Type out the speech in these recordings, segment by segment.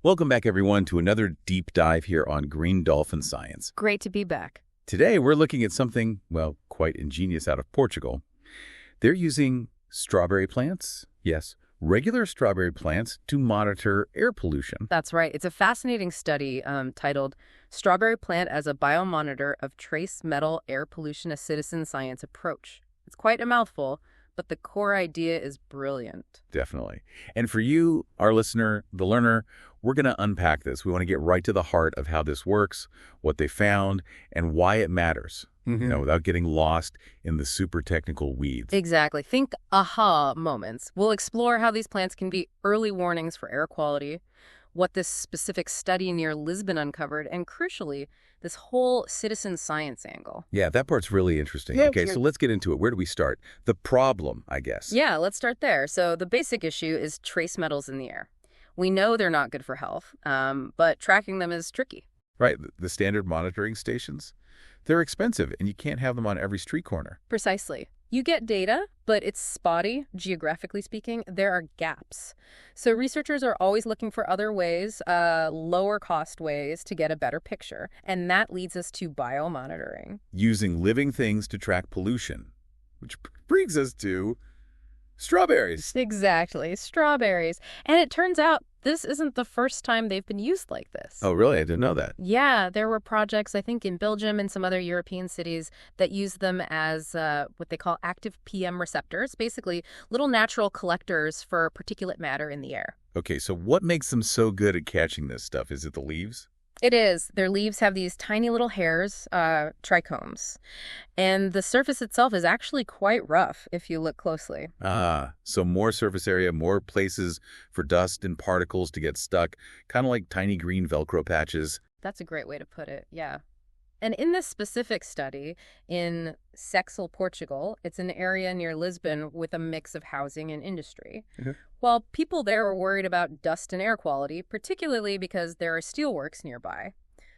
Welcome back, everyone, to another deep dive here on Green Dolphin Science. Great to be back. Today, we're looking at something, well, quite ingenious out of Portugal. They're using strawberry plants, yes, regular strawberry plants, to monitor air pollution. That's right. It's a fascinating study titled Strawberry Plant as a Biomonitor of Trace Metal Air Pollution, a Citizen Science Approach. It's quite a mouthful, but the core idea is brilliant. Definitely. And for you, our listener, the learner, we're going to unpack this. We want to get right to the heart of how this works, what they found, and why it matters, without getting lost in the super technical weeds. Exactly. Think aha moments. We'll explore how these plants can be early warnings for air quality, what this specific study near Lisbon uncovered, and crucially, this whole citizen science angle. Yeah, that part's really interesting. Yeah, okay, so let's get into it. Where do we start? The problem, I guess. Yeah, let's start there. So the basic issue is trace metals in the air. We know they're not good for health, but tracking them is tricky. Right, the standard monitoring stations, they're expensive, and you can't have them on every street corner. Precisely. You get data, but it's spotty, geographically speaking. There are gaps. So researchers are always looking for other ways, lower cost ways to get a better picture. And that leads us to biomonitoring. Using living things to track pollution, which brings us to strawberries. Exactly, strawberries. And it turns out this isn't the first time they've been used like this. Oh, really? I didn't know that. Yeah, there were projects, I think, in Belgium and some other European cities that used them as what they call active PM receptors, basically little natural collectors for particulate matter in the air. Okay, so what makes them so good at catching this stuff? Is it the leaves? It is. Their leaves have these tiny little hairs, trichomes. And the surface itself is actually quite rough if you look closely. Ah, so more surface area, more places for dust and particles to get stuck, kind of like tiny green Velcro patches. That's a great way to put it, yeah. And in this specific study in Seixal, Portugal, it's an area near Lisbon with a mix of housing and industry. While people there were worried about dust and air quality, particularly because there are steelworks nearby.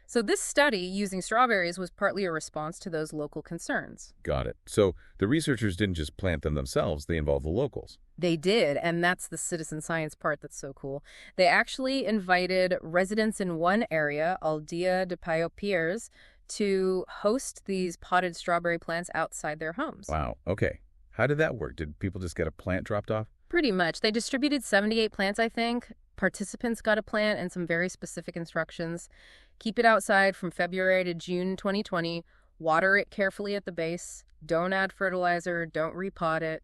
So this study using strawberries was partly a response to those local concerns. Got it. So the researchers didn't just plant them themselves, they involved the locals. They did, and that's the citizen science part that's so cool. They actually invited residents in one area, Aldea de Paiopeiros, to host these potted strawberry plants outside their homes. Wow. Okay. How did that work? Did people just get a plant dropped off? Pretty much. They distributed 78 plants, I think. Participants got a plant and some very specific instructions. Keep it outside from February to June 2020. Water it carefully at the base. Don't add fertilizer. Don't repot it.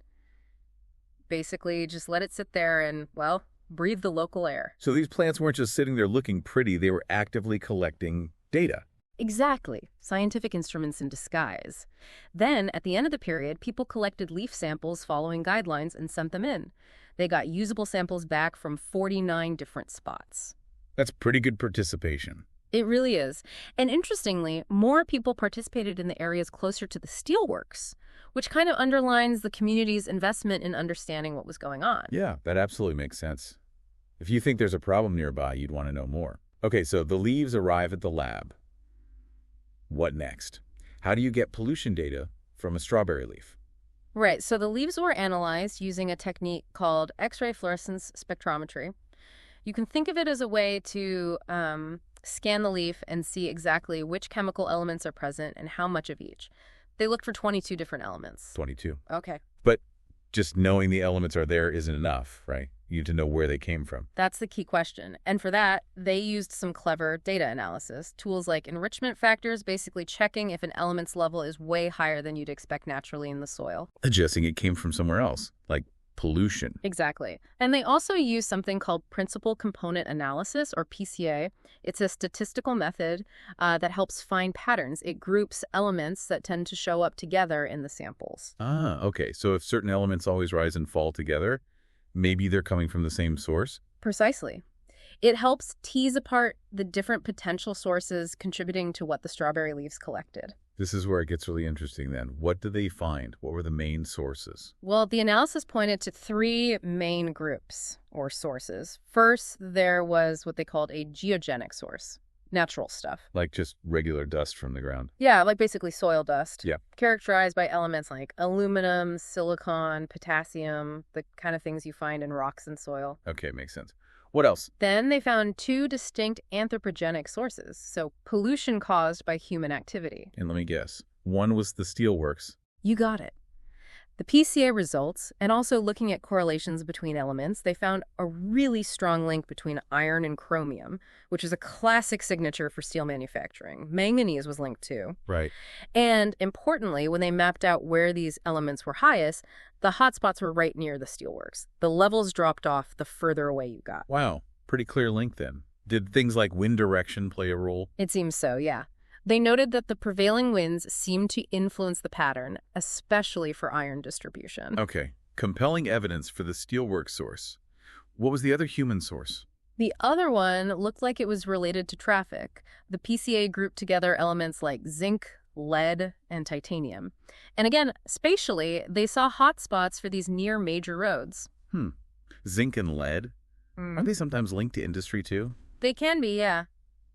Basically, just let it sit there and, well, breathe the local air. So these plants weren't just sitting there looking pretty. They were actively collecting data. Exactly. Scientific instruments in disguise. Then, at the end of the period, people collected leaf samples following guidelines and sent them in. They got usable samples back from 49 different spots. That's pretty good participation. It really is. And interestingly, more people participated in the areas closer to the steelworks, which kind of underlines the community's investment in understanding what was going on. Yeah, that absolutely makes sense. If you think there's a problem nearby, you'd want to know more. Okay, so the leaves arrive at the lab. What next? How do you get pollution data from a strawberry leaf? Right, so the leaves were analyzed using a technique called X-ray Fluorescence spectrometry. You can think of it as a way to scan the leaf and see exactly which chemical elements are present and how much of each. They looked for 22 different elements. 22. Okay. But just knowing the elements are there isn't enough, right? You need to know where they came from. That's the key question. And for that, they used some clever data analysis, tools like enrichment factors, basically checking if an element's level is way higher than you'd expect naturally in the soil. Adjusting it came from somewhere else, like pollution. Exactly. And they also use something called principal component analysis, or PCA. It's a statistical method that helps find patterns. It groups elements that tend to show up together in the samples. Ah, okay. So if certain elements always rise and fall together, maybe they're coming from the same source? Precisely. It helps tease apart the different potential sources contributing to what the strawberry leaves collected. This is where it gets really interesting then. What did they find? What were the main sources? Well, the analysis pointed to three main groups or sources. First, there was what they called a geogenic source, natural stuff. Like just regular dust from the ground? Yeah, like basically soil dust. Yeah. Characterized by elements like aluminum, silicon, potassium, the kind of things you find in rocks and soil. Okay, makes sense. What else? Then they found 2 distinct anthropogenic sources, so pollution caused by human activity. And let me guess. One was the steelworks. You got it. The PCA results, and also looking at correlations between elements, they found a really strong link between iron and chromium, which is a classic signature for steel manufacturing. Manganese was linked too. Right. And importantly, when they mapped out where these elements were highest, the hotspots were right near the steelworks. The levels dropped off the further away you got. Wow. Pretty clear link then. Did things like wind direction play a role? It seems so, yeah. They noted that the prevailing winds seemed to influence the pattern, especially for iron distribution. Okay. Compelling evidence for the steelworks source. What was the other human source? The other one looked like it was related to traffic. The PCA grouped together elements like zinc, lead, and titanium. And again, spatially, they saw hotspots for these near major roads. Zinc and lead? Aren't they sometimes linked to industry too? They can be, yeah.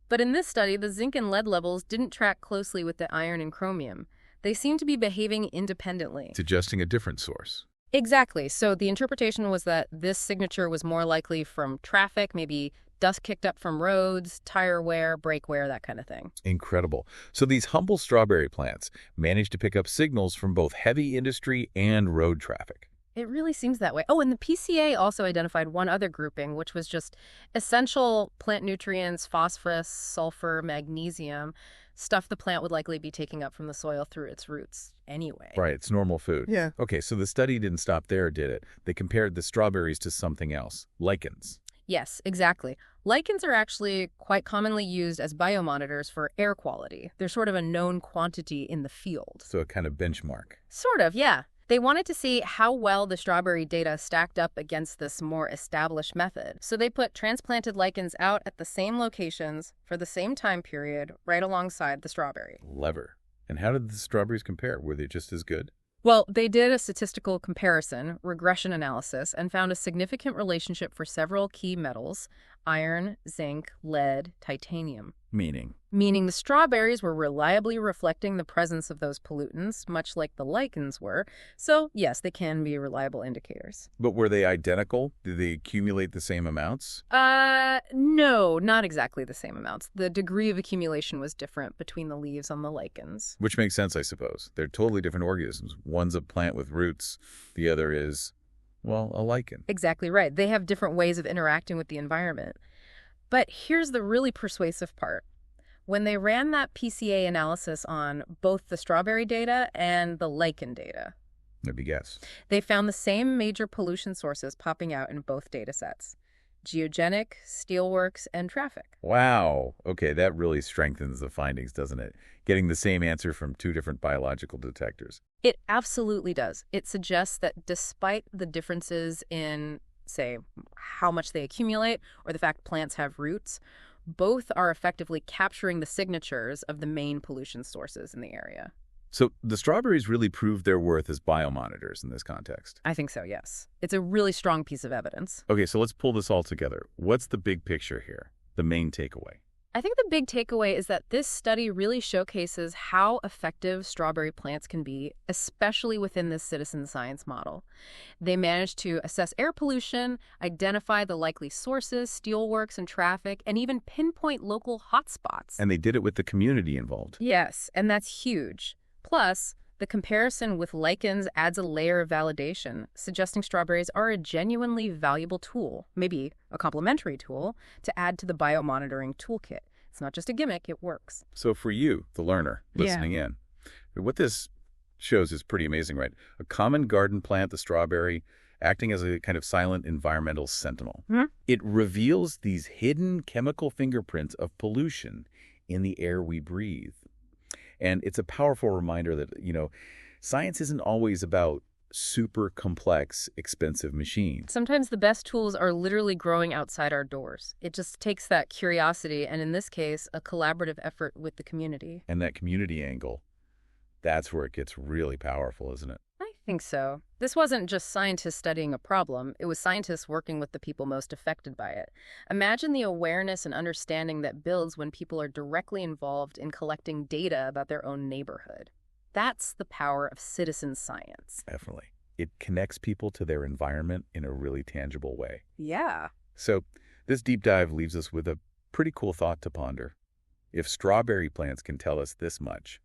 But in this study, the zinc and lead levels didn't track closely with the iron and chromium. They seemed to be behaving independently. Suggesting a different source. Exactly. So the interpretation was that this signature was more likely from traffic, maybe dust kicked up from roads, tire wear, brake wear, that kind of thing. Incredible. So these humble strawberry plants managed to pick up signals from both heavy industry and road traffic. It really seems that way. Oh, and the PCA also identified one other grouping, which was just essential plant nutrients, phosphorus, sulfur, magnesium, stuff the plant would likely be taking up from the soil through its roots anyway. Right, it's normal food. Yeah. Okay, so the study didn't stop there, did it? They compared the strawberries to something else, lichens. Yes, exactly. Lichens are actually quite commonly used as biomonitors for air quality. They're sort of a known quantity in the field. So a kind of benchmark. Sort of, yeah. They wanted to see how well the strawberry data stacked up against this more established method. So they put transplanted lichens out at the same locations for the same time period, right alongside the strawberry. Lever. And how did the strawberries compare? Were they just as good? Well, they did a statistical comparison, regression analysis, and found a significant relationship for several key metals: iron, zinc, lead, titanium. Meaning the strawberries were reliably reflecting the presence of those pollutants, much like the lichens were. So, yes, they can be reliable indicators. But were they identical? Did they accumulate the same amounts? No, not exactly the same amounts. The degree of accumulation was different between the leaves on the lichens. Which makes sense, I suppose. They're totally different organisms. One's a plant with roots. The other is, well, a lichen. Exactly right. They have different ways of interacting with the environment. But here's the really persuasive part. When they ran that PCA analysis on both the strawberry data and the lichen data, Let me guess. they found the same major pollution sources popping out in both data sets: geogenic, steelworks, and traffic. Wow. Okay, that really strengthens the findings, doesn't it? Getting the same answer from 2 different biological detectors. It absolutely does. It suggests that despite the differences in, say, how much they accumulate or the fact plants have roots, both are effectively capturing the signatures of the main pollution sources in the area. So the strawberries really proved their worth as biomonitors in this context. I think so, yes. It's a really strong piece of evidence. Okay, so let's pull this all together. What's the big picture here? The main takeaway? I think the big takeaway is that this study really showcases how effective strawberry plants can be, especially within this citizen science model. They managed to assess air pollution, identify the likely sources, steelworks and traffic, and even pinpoint local hotspots. And they did it with the community involved. Yes, and that's huge. Plus, the comparison with lichens adds a layer of validation, suggesting strawberries are a genuinely valuable tool, maybe a complementary tool, to add to the biomonitoring toolkit. It's not just a gimmick, it works. So for you, the learner, listening in, what this shows is pretty amazing, right? A common garden plant, the strawberry, acting as a kind of silent environmental sentinel. It reveals these hidden chemical fingerprints of pollution in the air we breathe. And it's a powerful reminder that, science isn't always about super complex, expensive machines. Sometimes the best tools are literally growing outside our doors. It just takes that curiosity and, in this case, a collaborative effort with the community. And that community angle, that's where it gets really powerful, isn't it? I think so. This wasn't just scientists studying a problem. It was scientists working with the people most affected by it. Imagine the awareness and understanding that builds when people are directly involved in collecting data about their own neighborhood. That's the power of citizen science. Definitely. It connects people to their environment in a really tangible way. Yeah. So This deep dive leaves us with a pretty cool thought to ponder. If strawberry plants can tell us this much,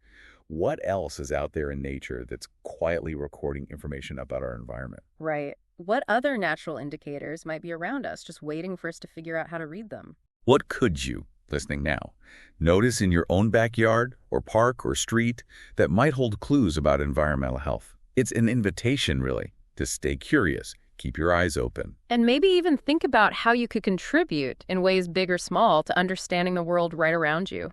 what else is out there in nature that's quietly recording information about our environment? Right. What other natural indicators might be around us, just waiting for us to figure out how to read them? What could you, listening now, notice in your own backyard or park or street that might hold clues about environmental health? It's an invitation, really, to stay curious, keep your eyes open. And maybe even think about how you could contribute in ways big or small to understanding the world right around you.